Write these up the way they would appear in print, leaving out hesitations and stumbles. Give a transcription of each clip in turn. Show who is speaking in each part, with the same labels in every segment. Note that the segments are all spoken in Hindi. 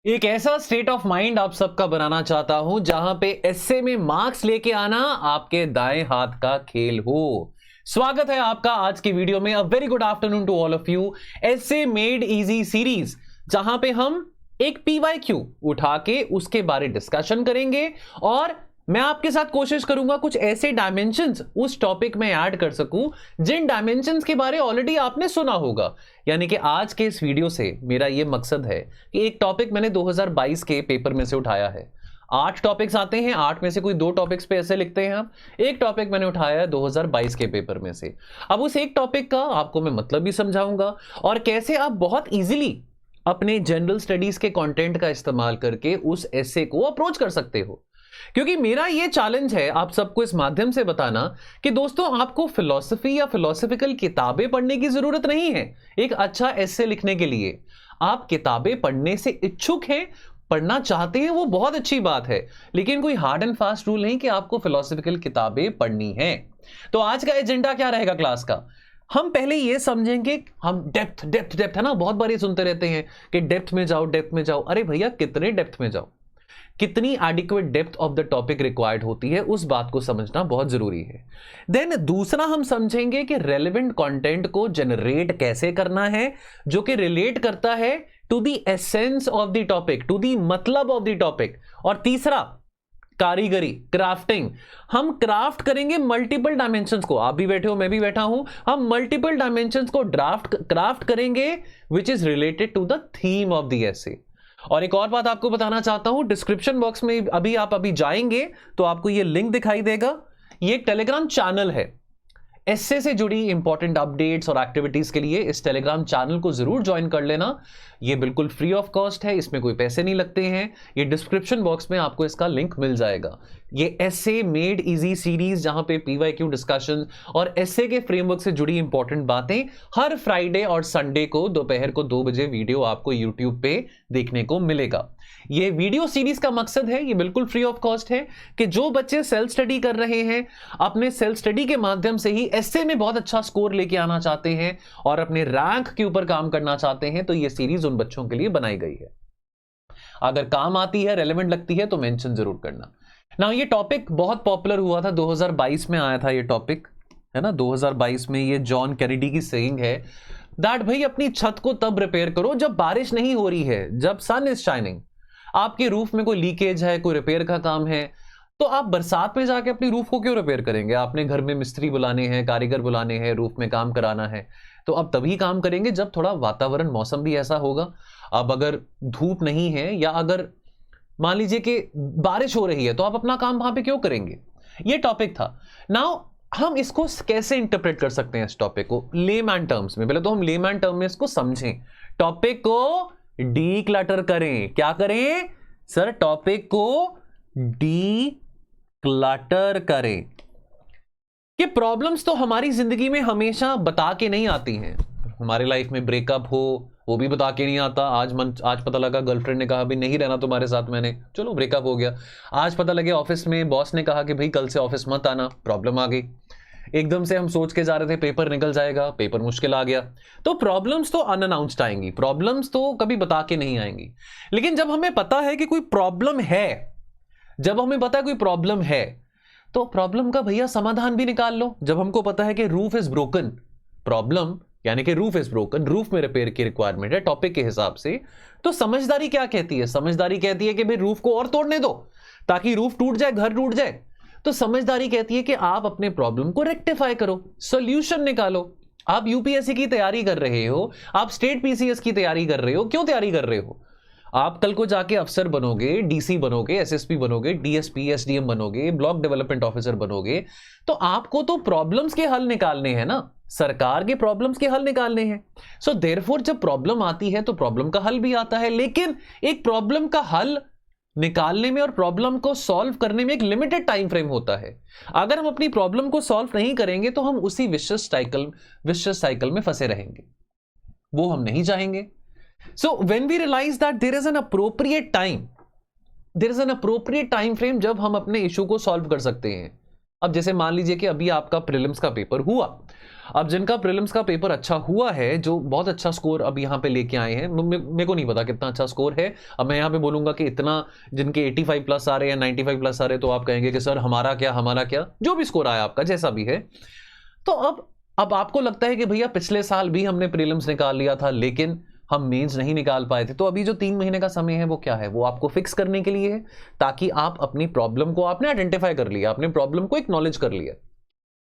Speaker 1: एक ऐसा स्टेट ऑफ माइंड आप सबका बनाना चाहता हूं जहां पे एस्से में मार्क्स लेके आना आपके दाएं हाथ का खेल हो। स्वागत है आपका आज की वीडियो में। A very good afternoon to all of you. Essay made easy series जहां पे हम एक पीवाईक्यू उठा के उसके बारे डिस्कशन करेंगे और मैं आपके साथ कोशिश करूंगा कुछ ऐसे डायमेंशंस उस टॉपिक में ऐड कर सकूं जिन डायमेंशंस के बारे ऑलरेडी आपने सुना होगा। यानी कि आज के इस वीडियो से मेरा यह मकसद है कि एक टॉपिक मैंने 2022 के पेपर में से उठाया है। 8 टॉपिक्स आते हैं, 8 में से कोई 2 टॉपिक्स पे ऐसे लिखते हैं आप। एक टॉपिक मैंने उठाया है 2022 के पेपर में से। अब उस एक टॉपिक का आपको मैं मतलब भी समझाऊंगा और कैसे आप बहुत इजीली अपने जनरल स्टडीज के कंटेंट का इस्तेमाल करके उस एस्से को अप्रोच कर सकते हो। क्योंकि मेरा यह चैलेंज है आप सबको इस माध्यम से बताना कि दोस्तों आपको फिलॉसफी या फिलॉसफिकल किताबें पढ़ने की जरूरत नहीं है एक अच्छा एस्से लिखने के लिए। आप किताबें पढ़ने से इच्छुक हैं, पढ़ना चाहते हैं, वो बहुत अच्छी बात है, लेकिन कोई हार्ड एंड फास्ट रूल नहीं कि आपको फिलॉसफिकल किताबें पढ़नी है। तो आज का एजेंडा क्या रहेगा क्लास का? हम पहले ये समझेंगे, हम डेप्थ डेप्थ डेप्थ है ना, बहुत बार ये सुनते रहते हैं कि डेप्थ में जाओ डेप्थ में जाओ। अरे भैया कितने डेप्थ में जाओ, कितनी adequate depth of the topic required होती है, उस बात को समझना बहुत जरूरी है। देन दूसरा हम समझेंगे कि रेलेवेंट कंटेंट को जनरेट कैसे करना है जो कि रिलेट करता है to the essence of the topic, to the मतलब ऑफ द टॉपिक। और तीसरा कारीगरी, क्राफ्टिंग। हम क्राफ्ट करेंगे मल्टीपल डायमेंशंस को। आप भी बैठे हो, मैं भी बैठा हूं। हम मल्टीपल डायमेंशंस को क्राफ्ट करेंगे which is related to the theme of the essay. और एक और बात आपको बताना चाहता हूं, डिस्क्रिप्शन बॉक्स में आप अभी जाएंगे तो आपको यह लिंक दिखाई देगा। ये एक टेलीग्राम चैनल है। एस्से से जुड़ी इंपॉर्टेंट अपडेट्स और एक्टिविटीज के लिए इस टेलीग्राम चैनल को जरूर ज्वाइन कर लेना। ये बिल्कुल फ्री ऑफ कॉस्ट है, इसमें कोई पैसे नहीं लगते हैं। ये डिस्क्रिप्शन बॉक्स में आपको इसका लिंक मिल जाएगा। ये एस्से मेड इजी सीरीज जहां पे पीवाईक्यू डिस्कशन और एस्से के फ्रेमवर्क से जुड़ी इंपॉर्टेंट बातें हर फ्राइडे और संडे को दोपहर को 2 बजे वीडियो आपको यूट्यूब पे देखने को मिलेगा। ये वीडियो सीरीज का मकसद है, ये बिल्कुल फ्री ऑफ कॉस्ट है, कि जो बच्चे सेल्फ स्टडी कर रहे हैं, अपने सेल्फ स्टडी के माध्यम से ही एस्से में बहुत अच्छा स्कोर लेके आना चाहते हैं और अपने रैंक के ऊपर काम करना चाहते हैं, तो ये सीरीज उन बच्चों के लिए बनाई गई है। अगर काम आती है, रेलेवेंट लगती है तो मेंशन जरूर करना ना। ये टॉपिक बहुत पॉपुलर हुआ था, 2022 में आया था ये टॉपिक, है ना। 2022 में ये जॉन कैनेडी की सेइंग है दैट भाई अपनी छत को तब रिपेयर करो जब बारिश नहीं हो रही है, जब सन इज शाइनिंग। आपके रूफ में कोई लीकेज है, कोई रिपेयर का काम है, तो आप बरसात में जाके अपनी रूफ को क्यों रिपेयर करेंगे? आपने घर में मिस्त्री बुलाने हैं, कारीगर बुलाने हैं, रूफ में काम कराना है, तो अब तभी काम करेंगे जब थोड़ा वातावरण, मौसम भी ऐसा होगा। अब अगर धूप नहीं है या अगर मान लीजिए कि बारिश हो रही है तो आप अपना काम वहां पे क्यों करेंगे? ये टॉपिक था। नाउ हम इसको कैसे इंटरप्रेट कर सकते हैं इस टॉपिक को लेमैन टर्म्स में? पहले तो हम लेमैन टर्म में इसको समझें। टॉपिक को डीक्लटर करें। क्या करें सर? टॉपिक को डीक्लटर करें कि प्रॉब्लम्स तो हमारी जिंदगी में हमेशा बता के नहीं आती हैं। हमारे लाइफ में ब्रेकअप हो, वो भी बता के नहीं आता। आज पता लगा गर्लफ्रेंड ने कहा भी नहीं रहना तुम्हारे साथ, मैंने चलो ब्रेकअप हो गया। आज पता लगे ऑफिस में बॉस ने कहा कि भाई कल से ऑफिस मत आना, प्रॉब्लम आ गई। एकदम से हम सोच के जा रहे थे पेपर निकल जाएगा, पेपर मुश्किल आ गया। तो प्रॉब्लम्स तो अनअनाउंस्ड आएंगी, प्रॉब्लम्स तो कभी बता के नहीं आएंगी। लेकिन जब हमें पता है कि कोई प्रॉब्लम है, जब हमें पता है कोई प्रॉब्लम है, तो प्रॉब्लम का भैया समाधान भी निकाल लो। जब हमको पता है कि रूफ इज ब्रोकन, प्रॉब्लम यानी कि रूफ इज ब्रोकन, रूफ में रिपेयर की रिक्वायरमेंट है टॉपिक के हिसाब से, तो समझदारी क्या कहती है? समझदारी कहती है कि भाई रूफ को और तोड़ने दो ताकि रूफ टूट जाए, घर टूट जाए। तो समझदारी कहती है कि आप अपने प्रॉब्लम को रेक्टिफाई करो, सॉल्यूशन निकालो। आप यूपीएससी की तैयारी कर रहे हो, आप स्टेट पीसीएस की तैयारी कर रहे हो, क्यों तैयारी कर रहे हो? आप कल को जाके अफसर बनोगे, डीसी बनोगे, एसएसपी बनोगे, डीएसपी एसडीएम बनोगे, ब्लॉक डेवलपमेंट ऑफिसर बनोगे, तो आपको तो प्रॉब्लम्स के हल निकालने हैं ना, सरकार के प्रॉब्लम्स के हल निकालने हैं। सो देयरफॉर जब प्रॉब्लम आती है तो प्रॉब्लम का हल भी आता है, लेकिन एक प्रॉब्लम का हल निकालने में और प्रॉब्लम को सॉल्व करने में एक लिमिटेड टाइम फ्रेम होता है। अगर हम अपनी प्रॉब्लम को सॉल्व नहीं करेंगे तो हम उसी विशिष्ट साइकिल में फंसे रहेंगे, वो हम नहीं चाहेंगे। So when we realize that there is an appropriate time frame जब हम अपने इशू को सॉल्व कर सकते हैं। अब जैसे मान लीजिए कि अभी आपका प्रीलिम्स का पेपर हुआ, अब जिनका प्रीलिम्स का पेपर अच्छा हुआ है, जो बहुत अच्छा स्कोर अब यहाँ पे लेके आए हैं, मेरे को नहीं पता कितना अच्छा स्कोर है, अब मैं यहाँ पे बोलूंगा कि इतना, जिनके 85 प्लस आ रहे हैं, 95 प्लस आ रहे हैं, तो आप कहेंगे कि सर हमारा क्या, जो भी स्कोर आया आपका जैसा भी है। तो अब आपको लगता है कि भैया पिछले साल भी हमने प्रीलिम्स निकाल लिया था लेकिन हम मेंस नहीं निकाल पाए थे, तो अभी जो 3 महीने का समय है वो क्या है, वो आपको फिक्स करने के लिए है, ताकि आप अपनी प्रॉब्लम को, आपने आइडेंटिफाई कर लिया, आपने प्रॉब्लम को एक्नॉलेज कर लिया।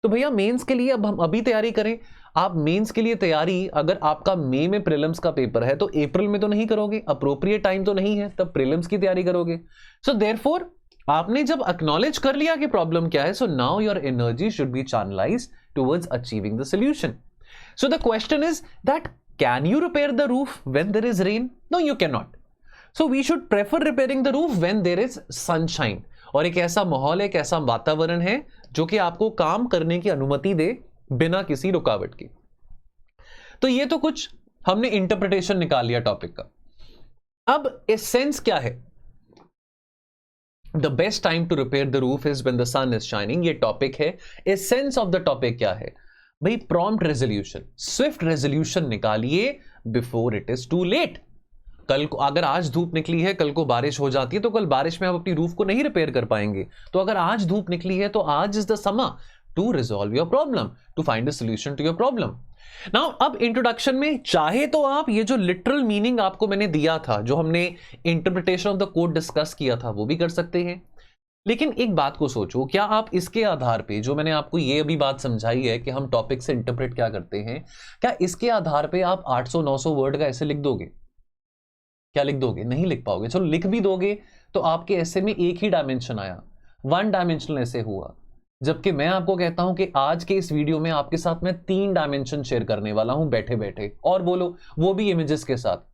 Speaker 1: तो भैया मेंस के लिए अब हम अभी तैयारी करें। आप मेंस के लिए तैयारी, अगर आपका मई में प्रीलिम्स का पेपर है तो अप्रैल में तो नहीं करोगे, अप्रोप्रिएट टाइम तो नहीं है, तब प्रीलिम्स की तैयारी करोगे। सो देयरफॉर आपने जब एक्नॉलेज कर लिया कि प्रॉब्लम क्या है, so now your energy should be channelised towards achieving the solution. So the question is that can you repair the roof when there is rain? No, you cannot. So we should prefer repairing the roof when there is sunshine. और एक ऐसा माहौल, एक ऐसा वातावरण है जो कि आपको काम करने की अनुमति दे बिना किसी रुकावट की। तो ये तो कुछ हमने इंटरप्रिटेशन निकाल लिया टॉपिक का। अब एसेंस क्या है? The best time to repair the roof is when the sun is shining, ये टॉपिक है। एसेंस ऑफ द टॉपिक क्या है भाई? प्रॉम्प्ट रेजोल्यूशन, स्विफ्ट रेजोल्यूशन निकालिए before it is too late. कल को अगर आज धूप निकली है, कल को बारिश हो जाती है, तो कल बारिश में आप अपनी रूफ को नहीं रिपेयर कर पाएंगे। तो अगर आज धूप निकली है तो आज इज द समय to resolve your problem, to find a solution to your problem. Now अब इंट्रोडक्शन में चाहे तो आप ये जो लिटरल मीनिंग आपको मैंने दिया था, जो हमने interpretation of the code discuss किया था, वो भी कर सकते हैं। लेकिन एक बात को सोचो, क्या आप इसके आधार पे, जो मैंने आपको ये अभी बात समझाई है कि हम टॉपिक से इंटरप्रेट क्या करते हैं, क्या इसके आधार पे आप 800-900 वर्ड का ऐसे लिख दोगे? क्या लिख दोगे? नहीं लिख पाओगे। चलो लिख भी दोगे तो आपके ऐसे में एक ही डायमेंशन आया, 1 डायमेंशनल ऐसे हुआ। जबकि मैं आपको कहता हूं कि आज के इस वीडियो में आपके साथ मैं 3 डायमेंशन शेयर करने वाला हूं बैठे बैठे, और बोलो वो भी इमेजेस के साथ,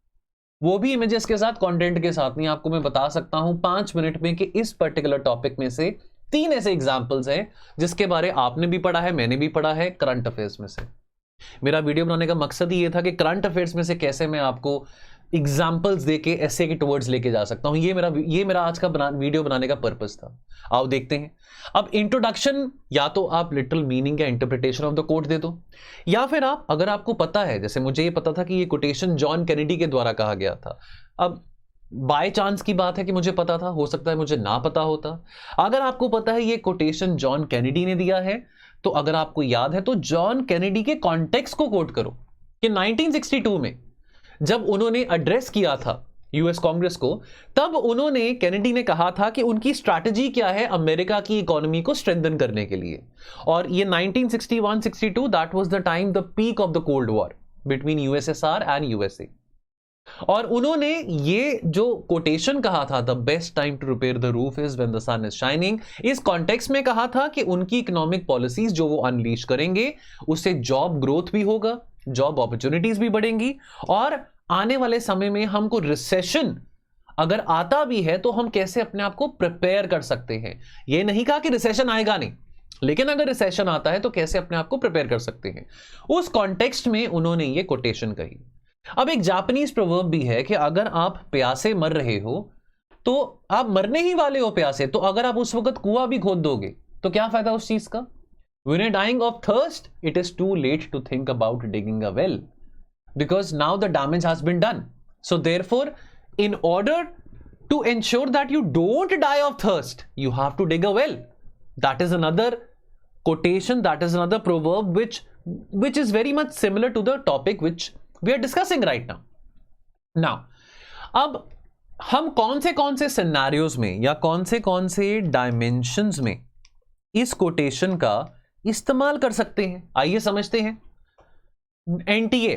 Speaker 1: वो भी इमेजेस के साथ, कंटेंट के साथ नहीं। आपको मैं बता सकता हूं 5 मिनट में कि इस पर्टिकुलर टॉपिक में से 3 ऐसे एग्जांपल्स हैं जिसके बारे आपने भी पढ़ा है, मैंने भी पढ़ा है, करंट अफेयर्स में से। मेरा वीडियो बनाने का मकसद ही ये था कि करंट अफेयर्स में से कैसे मैं आपको एग्जाम्पल्स देके ऐसे के टुवर्ड्स लेके जा सकता हूं। ये मेरा आज का वीडियो बनाने का पर्पस था। आओ देखते हैं। अब इंट्रोडक्शन, या तो आप लिटरल मीनिंग या इंटरप्रिटेशन ऑफ द कोट दे दो, या फिर आप, अगर आपको पता है, जैसे मुझे ये पता था कि ये कोटेशन जॉन कैनेडी के द्वारा कहा गया था। अब बाय चांस की बात है कि मुझे पता था, हो सकता है मुझे ना पता होता। अगर आपको पता है ये कोटेशन जॉन कैनेडी ने दिया है, तो अगर आपको याद है तो जॉन कैनेडी के कॉन्टेक्स्ट को कोट करो कि 1962 में जब उन्होंने एड्रेस किया था यूएस कांग्रेस को, तब उन्होंने, कैनेडी ने कहा था कि उनकी स्ट्रैटेजी क्या है अमेरिका की इकोनॉमी को स्ट्रेंथन करने के लिए। और ये 1961-62 that was the time, the peak of the cold war between USSR and USA. और उन्होंने ये जो कोटेशन कहा था, the best time to repair the roof is when the sun is shining, इस कॉन्टेक्स्ट में कहा था कि उनकी इकोनॉमिक पॉलिसीज जो वो अनलीश करेंगे, उससे जॉब ग्रोथ भी होगा, जॉब अपॉर्चुनिटीज भी बढ़ेंगी, और आने वाले समय में हमको रिसेशन अगर आता भी है तो हम कैसे अपने आप को प्रिपेयर कर सकते हैं। ये नहीं कहा कि रिसेशन आएगा नहीं, लेकिन अगर रिसेशन आता है तो कैसे अपने आप को प्रिपेयर कर सकते हैं, उस कॉन्टेक्स्ट में उन्होंने ये कोटेशन कही। अब एक जापानीज प्रोवर्ब भी है कि अगर आप प्यासे मर रहे हो तो आप मरने ही वाले हो प्यासे, तो अगर आप उस वक्त कुआं भी खोद दोगे तो क्या फायदा उस चीज का? When you're dying of thirst, it is too late to think about digging a well, because now the damage has been done. So therefore, in order to ensure that you don't die of thirst, you have to dig a well. That is another quotation, that is another proverb which is very much similar to the topic which we are discussing right now. Now, अब हम कौन से सिनेरियोज में या कौन से डायमेंशंस में इस कोटेशन का इस्तेमाल कर सकते हैं, आइए समझते हैं। एनटीए,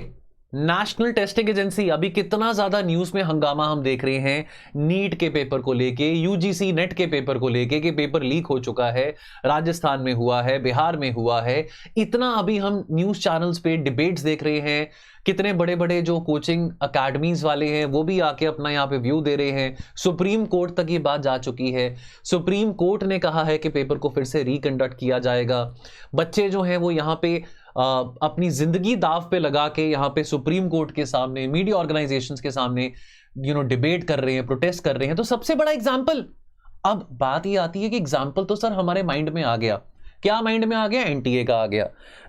Speaker 1: नेशनल टेस्टिंग एजेंसी, अभी कितना ज्यादा न्यूज में हंगामा हम देख रहे हैं नीट के पेपर को लेके, यूजीसी नेट के पेपर को लेके कि पेपर लीक हो चुका है, राजस्थान में हुआ है, बिहार में हुआ है। इतना अभी हम न्यूज चैनल्स पे डिबेट्स देख रहे हैं, कितने बड़े बड़े जो कोचिंग अकेडमीज वाले हैं वो भी आके अपना यहाँ पे व्यू दे रहे हैं। सुप्रीम कोर्ट तक ये बात जा चुकी है, सुप्रीम कोर्ट ने कहा है कि पेपर को फिर से रिकंडक्ट किया जाएगा। बच्चे जो हैं वो यहाँ पे अपनी जिंदगी दाव पे लगा के यहाँ पे सुप्रीम कोर्ट के सामने, मीडिया ऑर्गेनाइजेशंस के सामने डिबेट कर रहे हैं, प्रोटेस्ट कर रहे हैं। तो सबसे बड़ा एग्जाम्पल, अब बात ये आती है कि एग्जाम्पल तो सर हमारे माइंड में आ गया, क्या माइंड में आ गया? एनटीए का आ गया,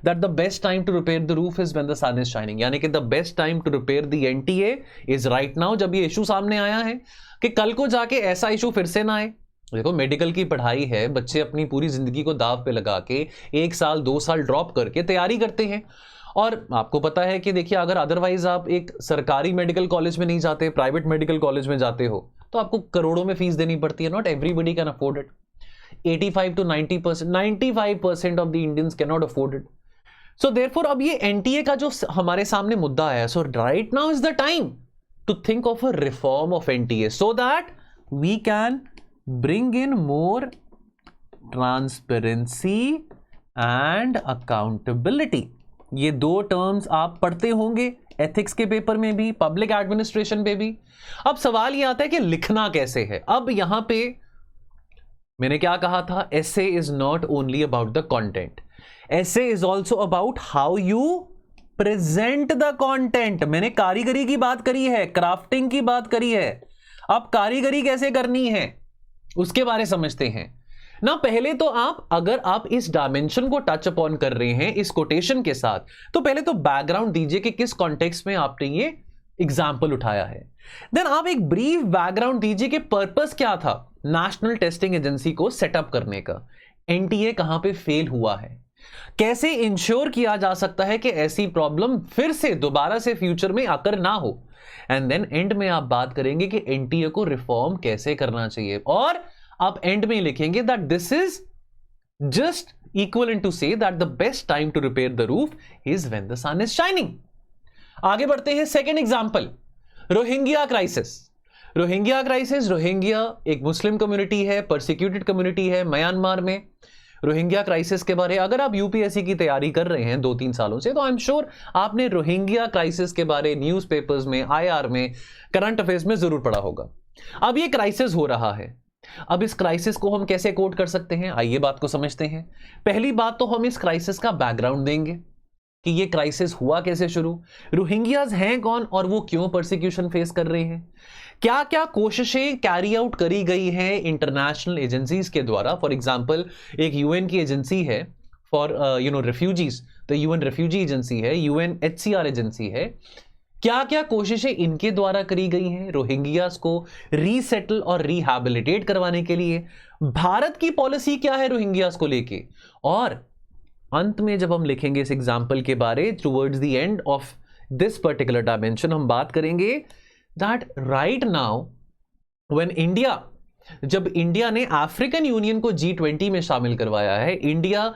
Speaker 1: that the best time to repair the roof is when the sun is shining, यानी कि the best time to repair the NTA is right now, जब ये इशू सामने आया है कि कल को जाके ऐसा इशू फिर से ना आए। देखो मेडिकल की पढ़ाई है, बच्चे अपनी पूरी जिंदगी को दाव पे लगा के 1 साल 2 साल ड्रॉप करके तैयारी करते हैं, और आपको पता है कि देखिए अगर अदरवाइज आप एक सरकारी मेडिकल कॉलेज में नहीं जाते, प्राइवेट मेडिकल कॉलेज में जाते हो, तो आपको करोड़ों में फीस देनी पड़ती है। Not everybody can afford it. 85 to 90%, 95% of the Indians can not afford it. So therefore अब ये एनटीए का जो हमारे सामने मुद्दा है, so right now is the time to think of a reform of NTA so that we can bring in more transparency and accountability. ये 2 टर्म्स आप पढ़ते होंगे एथिक्स के पेपर में भी, पब्लिक एडमिनिस्ट्रेशन पे भी। अब सवाल ये आता है कि लिखना कैसे है। अब यहां पे मैंने क्या कहा था, essay is not only about the content, essay is also about how you present the content। मैंने कारीगरी की बात करी है, क्राफ्टिंग की बात करी है। अब कारीगरी कैसे करनी है उसके बारे समझते हैं ना। पहले तो अगर आप इस डायमेंशन को टच अपॉन कर रहे हैं इस कोटेशन के साथ, तो पहले तो बैकग्राउंड दीजिए कि किस कॉन्टेक्स्ट में आपने ये एग्जाम्पल उठाया है। देन आप एक ब्रीफ बैकग्राउंड दीजिए कि पर्पस क्या था नेशनल टेस्टिंग एजेंसी को सेटअप करने का, एनटीए कहां पे फेल हुआ है, कैसे इंश्योर किया जा सकता है कि ऐसी प्रॉब्लम फिर से दोबारा से फ्यूचर में आकर ना हो। एंड देन एंड में आप बात करेंगे कि एनटीए को रिफॉर्म कैसे करना चाहिए, और आप एंड में लिखेंगे that this is just equal to say that the best time to repair the roof is when the sun is shining. आगे बढ़ते हैं, second example, Rohingya crisis. Rohingya crisis, Rohingya एक मुस्लिम कम्युनिटी है, परसिक्यूटेड कम्युनिटी है म्यांमार में। रोहिंग्या क्राइसिस के बारे अगर आप यूपीएससी की तैयारी कर रहे हैं 2-3 सालों से, तो आई एम श्योर आपने रोहिंग्या क्राइसिस के बारे न्यूज़पेपर्स में, आईआर में, करंट अफेयर्स में जरूर पढ़ा होगा। अब ये क्राइसिस हो रहा है, अब इस क्राइसिस को हम कैसे कोट कर सकते हैं, आइए बात को समझते हैं। पहली बात तो हम इस क्राइसिस का बैकग्राउंड देंगे कि ये क्राइसिस हुआ कैसे शुरू, रोहिंग्याज हैं कौन और वो क्यों परसिक्यूशन फेस कर रहे हैं, क्या क्या कोशिशें कैरी आउट करी गई हैं इंटरनेशनल एजेंसीज के द्वारा। फॉर एग्जांपल एक यूएन की एजेंसी है फॉर रिफ्यूजीज, तो यूएन रिफ्यूजी एजेंसी है, यूएनएचसीआर एजेंसी है, क्या क्या कोशिशें इनके द्वारा करी गई हैं रोहिंग्यास को रीसेटल और रिहैबिलिटेट करवाने के लिए, भारत की पॉलिसी क्या है रोहिंग्यास को लेके, और अंत में जब हम लिखेंगे इस एग्जाम्पल के बारे towards the end of this particular dimension, हम बात करेंगे that right now when India, जब इंडिया ने अफ्रीकन यूनियन को G20 में शामिल करवाया है, इंडिया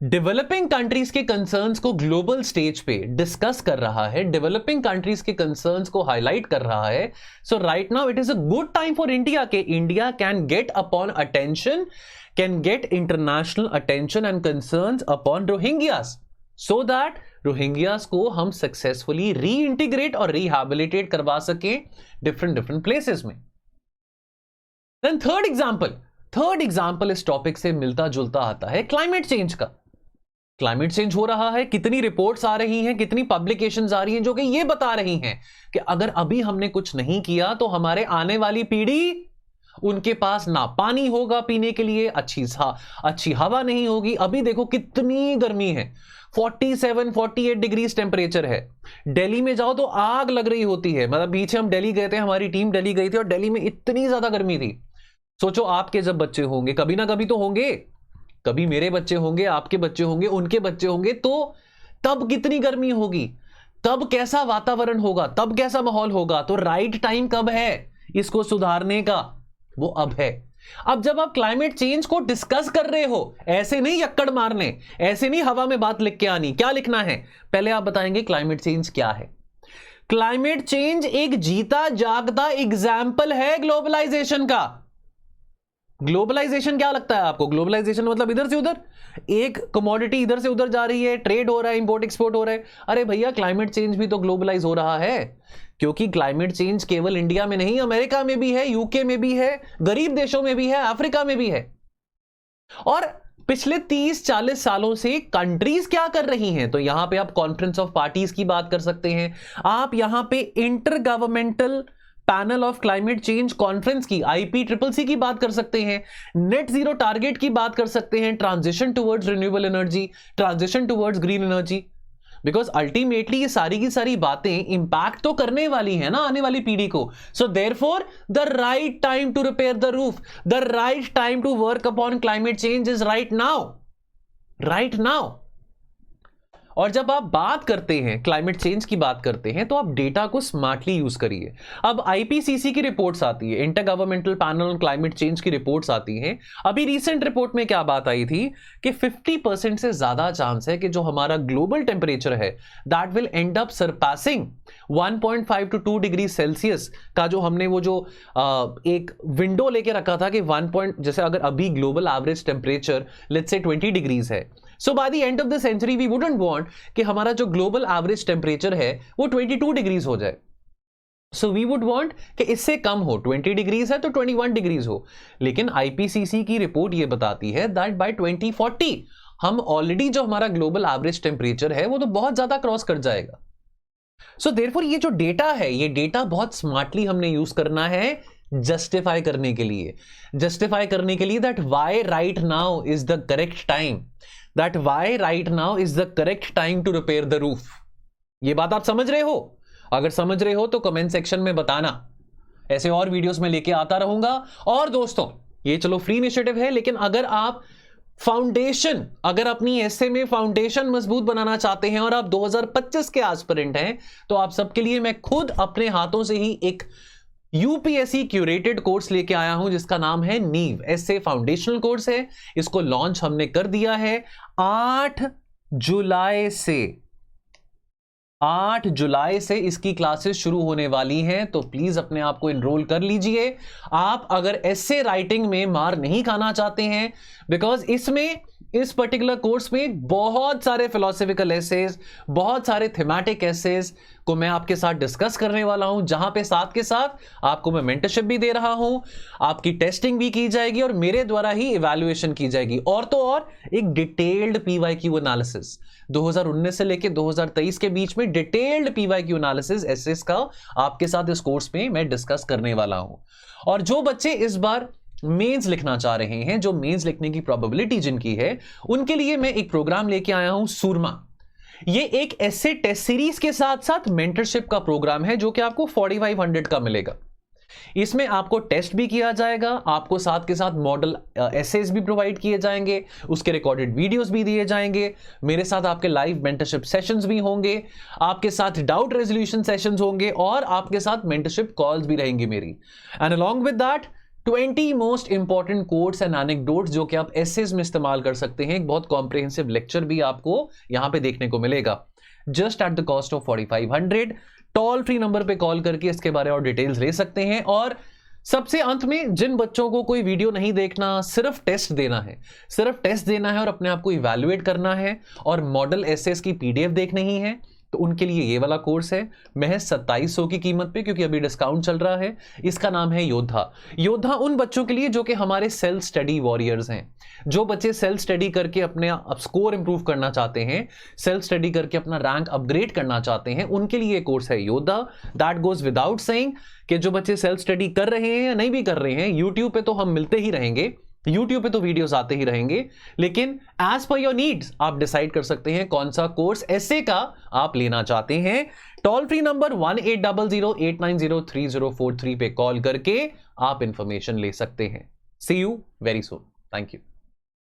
Speaker 1: डेवलपिंग कंट्रीज के कंसर्न्स को ग्लोबल स्टेज पे डिस्कस कर रहा है, डेवलपिंग कंट्रीज के कंसर्न्स को हाईलाइट कर रहा है। So right now it is a good time for India के India can get upon attention, can gate international attention and concerns upon Rohingyas, so that Rohingyas को हम सक्सेसफुली रीइंटीग्रेट और रिहैबिलिटेट करवा सके डिफरेंट प्लेसेस में। देन थर्ड एग्जाम्पल इस टॉपिक से मिलता जुलता आता है क्लाइमेट चेंज का। क्लाइमेट चेंज हो रहा है, कितनी रिपोर्ट्स आ रही हैं, कितनी पब्लिकेशंस आ रही हैं जो कि ये बता रही हैं कि अगर अभी हमने कुछ नहीं किया तो हमारे आने वाली पीढ़ी, उनके पास ना पानी होगा पीने के लिए, अच्छी हवा नहीं होगी। अभी देखो कितनी गर्मी है, 47-48 डिग्रीज टेम्परेचर है। दिल्ली में जाओ तो आग लग रही होती है। मतलब पीछे हम दिल्ली गए थे, हमारी टीम दिल्ली गई थी और दिल्ली में इतनी ज्यादा गर्मी थी। सोचो आपके जब बच्चे होंगे, कभी ना कभी तो होंगे, कभी मेरे बच्चे होंगे, आपके बच्चे होंगे, उनके बच्चे होंगे, तो तब कितनी गर्मी होगी, तब कैसा वातावरण होगा, तब कैसा माहौल होगा। तो राइट टाइम कब है इसको सुधारने का, वो अब है। अब जब आप क्लाइमेट चेंज को डिस्कस कर रहे हो, ऐसे नहीं यक्कड़ मारने, ऐसे नहीं हवा में बात लिख के आनी। क्या लिखना है, पहले आप बताएंगे क्लाइमेट चेंज क्या है। क्लाइमेट चेंज एक जीता जागता एग्जाम्पल है ग्लोबलाइजेशन का। ग्लोबलाइजेशन क्या लगता है आपको? ग्लोबलाइजेशन मतलब इधर से उधर, एक कमोडिटी इधर से उधर जा रही है, ट्रेड हो रहा है, इंपोर्ट एक्सपोर्ट हो रहा है। अरे भैया क्लाइमेट चेंज भी तो ग्लोबलाइज हो रहा है, क्योंकि क्लाइमेट चेंज केवल इंडिया में नहीं, अमेरिका में भी है, यूके में भी है, गरीब देशों में भी है, अफ्रीका में भी है। और पिछले 30-40 सालों से कंट्रीज क्या कर रही हैं, तो यहां पे आप कॉन्फ्रेंस ऑफ पार्टीज की बात कर सकते हैं, आप यहां पे inter governmental panel of climate change conference की, IPCC की बात कर सकते हैं, नेट जीरो टारगेट की बात कर सकते हैं, transition towards renewable energy, transition towards green energy. Because ultimately ये सारी की सारी बातें इंपैक्ट तो करने वाली है ना आने वाली पीढ़ी को। So therefore the right time to repair the roof, the right time to work upon climate change is right now, right now. और जब आप बात करते हैं क्लाइमेट चेंज की बात करते हैं तो आप डेटा को स्मार्टली यूज करिए। अब IPCC की रिपोर्ट्स आती है, inter governmental panel on climate change की रिपोर्ट्स आती हैं। अभी रीसेंट रिपोर्ट में क्या बात आई थी कि 50% से ज्यादा चांस है कि जो हमारा ग्लोबल टेम्परेचर है that will and up surpassing 1.5 to 2 degree Celsius का जो हमने वो जो एक विंडो लेके रखा था कि 1 जैसे अगर अभी global average temperature let's say 20 degrees है, so by the end of the century we wouldn't want कि हमारा जो ग्लोबल एवरेज टेम्परेचर है वो 22 डिग्रीज हो जाए। सो वी वुड वांट कि इससे कम हो, 20 डिग्रीज है तो 21 डिग्रीज हो। लेकिन IPCC की रिपोर्ट ये बताती है दैट बाय 2040 हम ऑलरेडी जो हमारा ग्लोबल एवरेज टेम्परेचर है वो तो बहुत ज्यादा क्रॉस कर जाएगा। सो देयरफॉर ये जो डेटा है, ये डेटा बहुत स्मार्टली हमने यूज करना है जस्टिफाई करने के लिए, जस्टिफाई करने के लिए that why right now is the correct time, that why right now is the correct time to repair the roof. ये बात आप समझ रहे हो? अगर समझ रहे हो तो कमेंट सेक्शन में बताना, ऐसे और वीडियोस में लेके आता रहूंगा। और दोस्तों ये चलो फ्री इनिशिएटिव है, लेकिन अगर आप फाउंडेशन, अगर अपनी एसए में फाउंडेशन मजबूत बनाना चाहते हैं और आप 2025 के एस्पिरेंट हैं, तो आप सबके लिए मैं खुद अपने हाथों से ही एक UPSC क्यूरेटेड कोर्स लेके आया हूं जिसका नाम है नीव, एसए फाउंडेशनल कोर्स है। इसको लॉन्च हमने कर दिया है 8 जुलाई से, 8 जुलाई से इसकी क्लासेस शुरू होने वाली हैं, तो प्लीज अपने आप को एनरोल कर लीजिए। आप अगर एसे राइटिंग में मार नहीं खाना चाहते हैं, बिकॉज इसमें इस पर्टिकुलर कोर्स में बहुत सारे फिलोसॉफिकल एसेज, बहुत सारे थीमेटिक एसेज को मैं आपके साथ डिस्कस करने वाला हूं, जहां पे साथ के साथ आपको मैं मेंटरशिप भी दे रहा हूं, आपकी टेस्टिंग भी की जाएगी और मेरे द्वारा ही इवैल्यूएशन की जाएगी। और तो और एक डिटेल्ड PYQ एनालिसिस 2019 से लेकर 2023 के बीच में डिटेल्ड PYQ एनालिसिस एसेज का आपके साथ इस कोर्स में मैं डिस्कस करने वाला हूं। और जो बच्चे इस बार मेंस लिखना चाह रहे हैं, जो मेंस लिखने की प्रोबेबिलिटी जिनकी है, उनके लिए मैं एक प्रोग्राम लेके आया हूं सूरमा। ये एक एसे टेस्ट सीरीज के साथ साथ मेंटरशिप का प्रोग्राम है जो कि आपको 4500 का मिलेगा। इसमें आपको टेस्ट भी किया जाएगा, आपको साथ के साथ मॉडल एसेज भी प्रोवाइड किए जाएंगे, उसके रिकॉर्डेड वीडियोस भी दिए जाएंगे, मेरे साथ आपके लाइव मेंटरशिप सेशंस भी होंगे, आपके साथ डाउट रेजोल्यूशन सेशंस होंगे और आपके साथ मेंटरशिप कॉल्स भी रहेंगी मेरी। And along with that 20 most important quotes and anecdotes जो कि आप एसेज में इस्तेमाल कर सकते हैं। एक बहुत कॉम्प्रिहेंसिव लेक्चर भी आपको यहां पे देखने को मिलेगा just at the cost of 4500। Toll free number पे कॉल करके इसके बारे में और डिटेल्स ले सकते हैं। और सबसे अंत में, जिन बच्चों को कोई वीडियो नहीं देखना, सिर्फ टेस्ट देना है, सिर्फ टेस्ट देना है और अपने आप को इवैल्यूएट करना है और मॉडल एसेज की PDF देखनी ही है, तो उनके लिए ये वाला कोर्स है महज 2700 की कीमत पे, क्योंकि अभी डिस्काउंट चल रहा है। इसका नाम है योद्धा। योद्धा उन बच्चों के लिए जो कि हमारे सेल्फ स्टडी वॉरियर्स हैं, जो बच्चे सेल्फ स्टडी करके अपने स्कोर इंप्रूव करना चाहते हैं, सेल्फ स्टडी करके अपना रैंक अपग्रेड करना चाहते हैं, उनके लिए कोर्स है योद्धा। दैट गोज विदाउट सेइंग कि जो बच्चे सेल्फ स्टडी कर रहे हैं या नहीं भी कर रहे हैं, यूट्यूब पे तो हम मिलते ही रहेंगे, YouTube पे तो वीडियोस आते ही रहेंगे, लेकिन एज पर योर नीड्स आप डिसाइड कर सकते हैं कौन सा कोर्स एसए का आप लेना चाहते हैं। टोल फ्री नंबर 1800890303 पे कॉल करके आप इंफॉर्मेशन ले सकते हैं। See you very soon. Thank you.